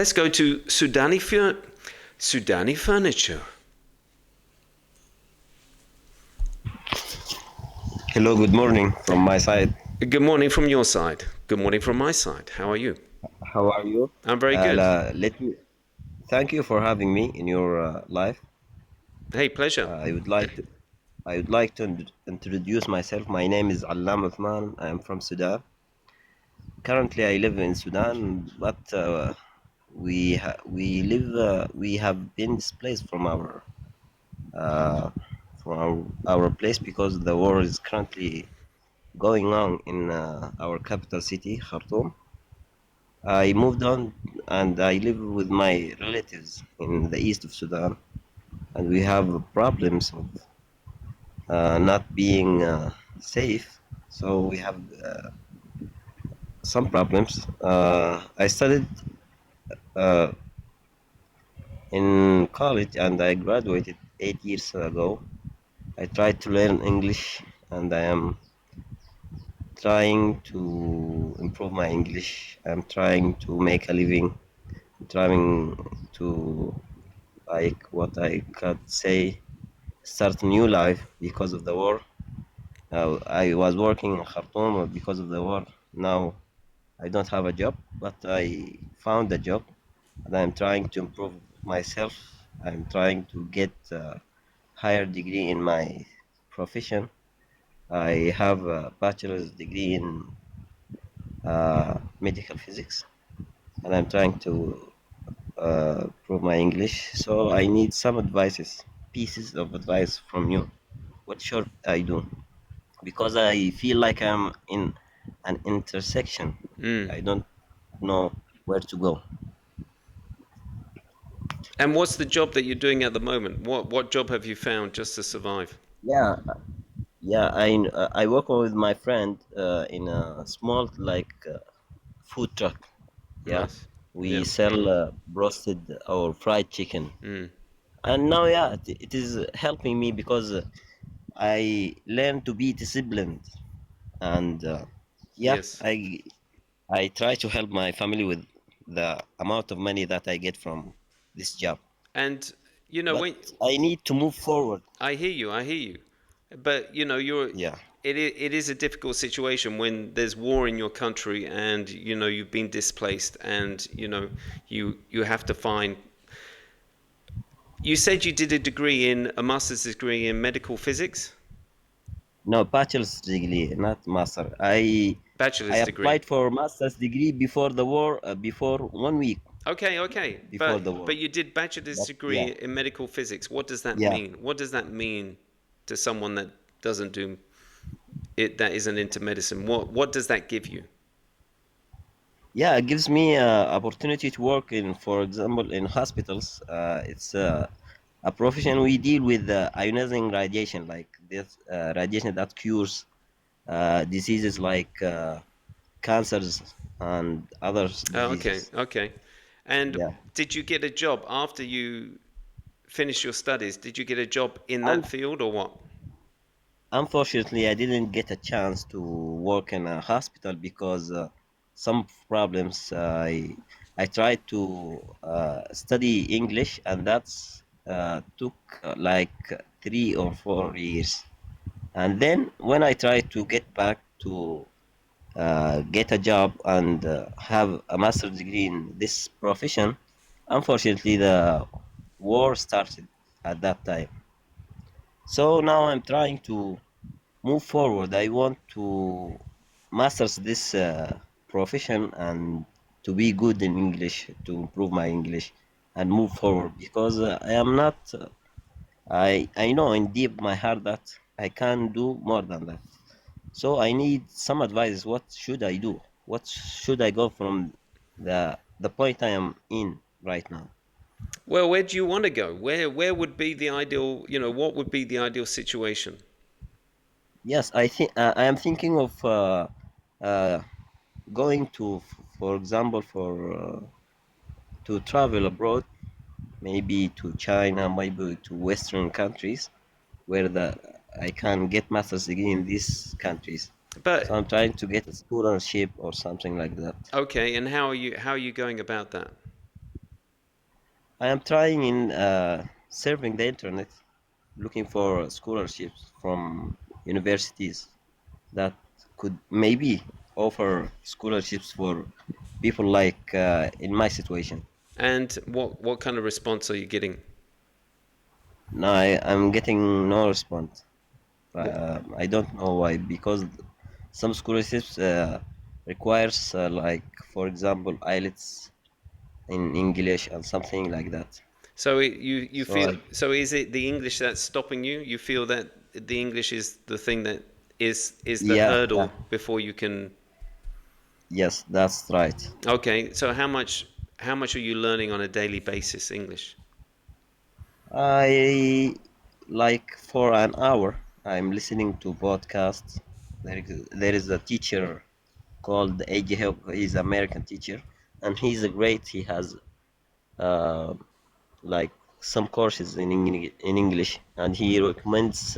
Let's go to Sudani furniture. Hello, good morning from my side. Good morning from your side. Good morning from my side. How are you? How are you? I'm very good. Let me thank you for having me in your life. Hey, pleasure. I would like to introduce myself. My name is Allam Uthman. I am from Sudan. Currently, I live in Sudan, but we have been displaced uh, from our place because the war is currently going on in our capital city, Khartoum. I moved on and I live with my relatives in the east of Sudan, and we have problems of not being safe. So we have some problems. I studied uh, in college and I graduated 8 years ago. I tried to learn English and I am trying to improve my English. I'm trying to make a living, trying to, like what I could say, start a new life because of the war. I was working in Khartoum because of the war. Now I don't have a job, but I found a job and I'm trying to improve myself. I'm trying to get a higher degree in my profession. I have a bachelor's degree in medical physics, and I'm trying to improve my English. So I need some advices, pieces of advice from you. What should I do? Because I feel like I'm in an intersection. Mm. I don't know where to go. And what's the job that you're doing at the moment? What job have you found just to survive? Yeah, yeah. I work with my friend in a small food truck. Yeah, Nice. we Yeah. sell roasted or fried chicken, Mm. and now yeah, it is helping me because I learn to be disciplined, and yeah, Yes. I try to help my family with the amount of money that I get from this job. And But when I need to move forward. I hear you, I hear you. But you're Yeah. it is a difficult situation when there's war in your country and you've been displaced and you have to find. You said you did a master's degree in medical physics, No, bachelor's degree, not master. I bachelor's degree. applied for master's degree before the war, before 1 week Okay, okay, before the but war. you did bachelor's But degree yeah, in medical physics. What does that yeah, mean? What does that mean to someone that doesn't do it, that isn't into medicine? What does that give you? yeah. It gives me opportunity to work in, for example, in hospitals. It's a profession we deal with ionizing radiation, like this radiation that cures diseases like cancers and other Oh, okay, diseases. okay. And Yeah. did you get a job after you finished your studies? Did you get a job in that field or what? Unfortunately, I didn't get a chance to work in a hospital because some problems. I tried to study English, and that's took 3 or 4 years. And then when I tried to get back to get a job and have a master's degree in this profession, unfortunately, the war started at that time. So now I'm trying to move forward. I want to masters this profession and to be good in English, to improve my English and move forward because I am not. I know in deep my heart that I can do more than that. So I need some advice. What should I do? What should I go from the point I am in right now? Well, where do you want to go? Where would be the ideal, what would be the ideal situation? Yes, I think I am thinking of uh, going to, for example, for to travel abroad, maybe to China, maybe to Western countries, where I can get master's degree in these countries. So But I'm trying to get a scholarship or something like that. okay, and how are you going about that? I am trying in surfing the internet, looking for scholarships from universities that could maybe offer scholarships for people like in my situation. And what kind of response are you getting? No, I'm getting no response. What? I don't know why, because some scholarships requires like, for example, IELTS in English and something like that. So you So feel, so is it the English that's stopping you? You feel that the English is the thing that is the yeah, hurdle before you can. yes, that's right. Okay, so how much are you learning on a daily basis English? I like for an hour. I'm listening to podcasts. There is a teacher called A.J. Hope. He's an American teacher, and he's a great. He has uh, like some courses in English, and he recommends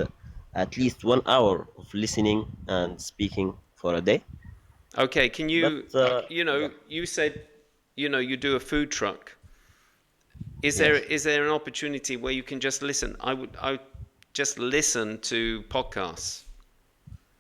at least 1 hour of listening and speaking for a day. Okay, can But you, yeah, you said, you do a food truck. Is there yes, is there an opportunity where you can just listen? I would just listen to podcasts.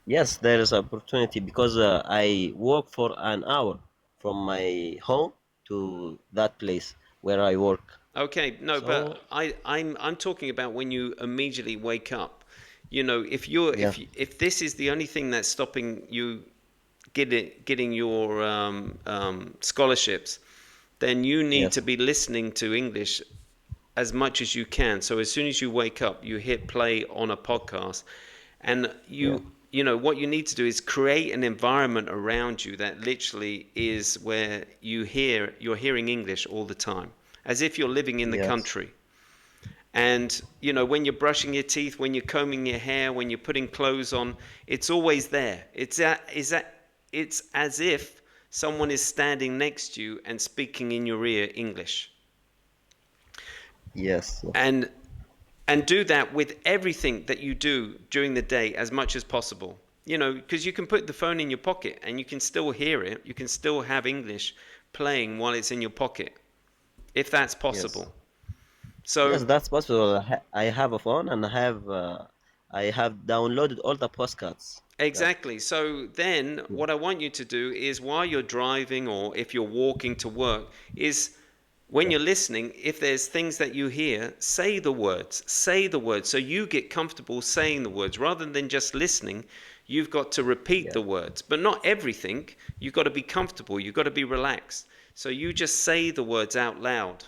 yes, there is opportunity because I walk for an hour from my home to that place where I work. Okay, no, So but I'm talking about when you immediately wake up. If you're yeah, if this is the only thing that's stopping you getting your scholarships, then you need to yes, be listening to English as much as you can. So as soon as you wake up, you hit play on a podcast, and yeah, what you need to do is create an environment around you that literally is where you're hearing English all the time, as if you're living in the yes, country. And when you're brushing your teeth, when you're combing your hair, when you're putting clothes on, it's always there. It's as if someone is standing next to you and speaking in your ear English. yes, And do that with everything that you do during the day as much as possible. Because you can put the phone in your pocket and you can still hear it. You can still have English playing while it's in your pocket, if that's yes. possible. Yes, So that's possible. I have a phone and I have downloaded all the postcards. That exactly. So then yeah, what I want you to do is, while you're driving or if you're walking to work, is when yeah, you're listening, if there's things that you hear, say the words. Say the words so you get comfortable saying the words. Rather than just listening, you've got to repeat yeah. the words. But not everything. You've got to be comfortable. You've got to be relaxed. So you just say the words out loud,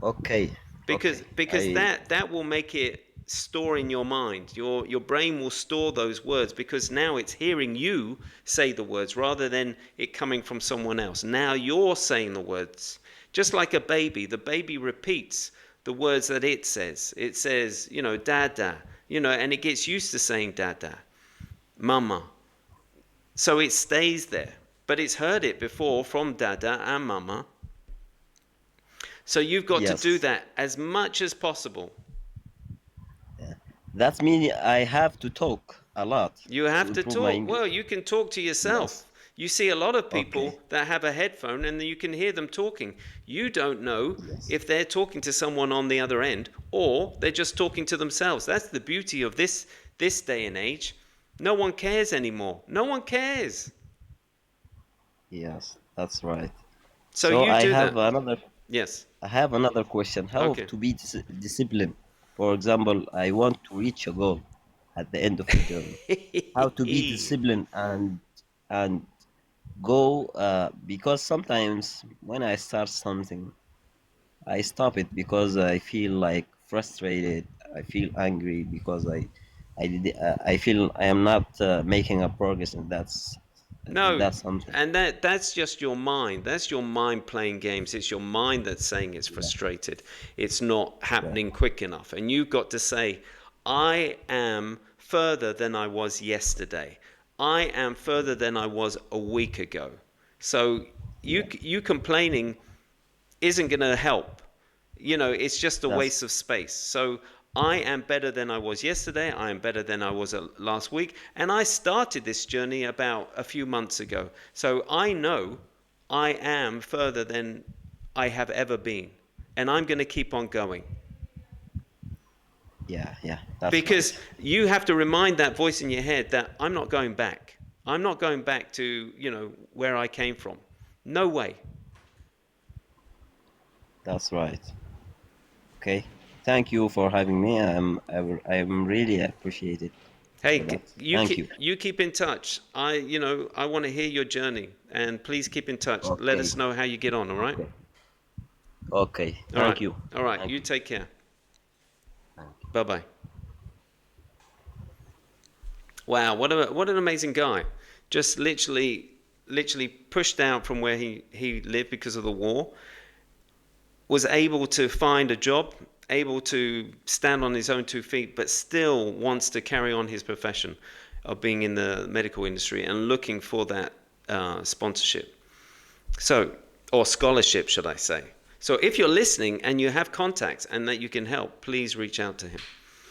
Okay, because okay. that will make it store in your mind. Your brain will store those words, because now it's hearing you say the words rather than it coming from someone else. Now you're saying the words, just like a baby. The baby repeats the words that it says, dada, and it gets used to saying dada, mama, so it stays there, but it's heard it before from dada and mama. So you've got to do Yes. that as much as possible. Yeah. That means I have to talk a lot You to have to improve my talk. English. Well, you can talk to Yes. yourself. You see a lot of Okay. people that have a headphone and you can hear them talking. You don't know Yes. if they're talking to someone on the other end or they're just talking to themselves. That's the beauty of this day and age. No one cares anymore. No one cares. Yes, that's right. So So you do that. Yes. I have another question. How Okay. to be disciplined? For example, I want to reach a goal at the end of the journey. How to be disciplined and go because sometimes when I start something, I stop it because I feel like frustrated. I feel angry because I feel I am not making a progress, and No, that's something. and that's just your mind. That's your mind playing games. It's your mind that's saying it's Yeah, frustrated. It's not yeah, happening quick enough. And you've got to say, I am further than I was yesterday. I am further than I was a week ago. So yeah. you complaining isn't going to help. It's just a That's waste of space. So I am better than I was yesterday. I am better than I was last week. And I started this journey about a few months ago. So I know I am further than I have ever been. and I'm going to keep on going. Yeah, yeah, that's Because right. you have to remind that voice in your head that I'm not going back. I'm not going back to, where I came from. No way. That's right. Okay. Thank you for having me. I'm really appreciated for Hey, that. Thank you. you keep in touch. I want to hear your journey, and please keep in touch. Let Okay. us know how you get on, all right? Okay. Okay. All right. Thank you. All right. Thank You you. take care. Thank you. Bye-bye. Wow, what an amazing guy. Just literally pushed out from where he lived because of the war, was able to find a job, able to stand on his own 2 feet, but still wants to carry on his profession of being in the medical industry and looking for that sponsorship. So, or scholarship, should I say. So if you're listening and you have contacts and that you can help, please reach out to him.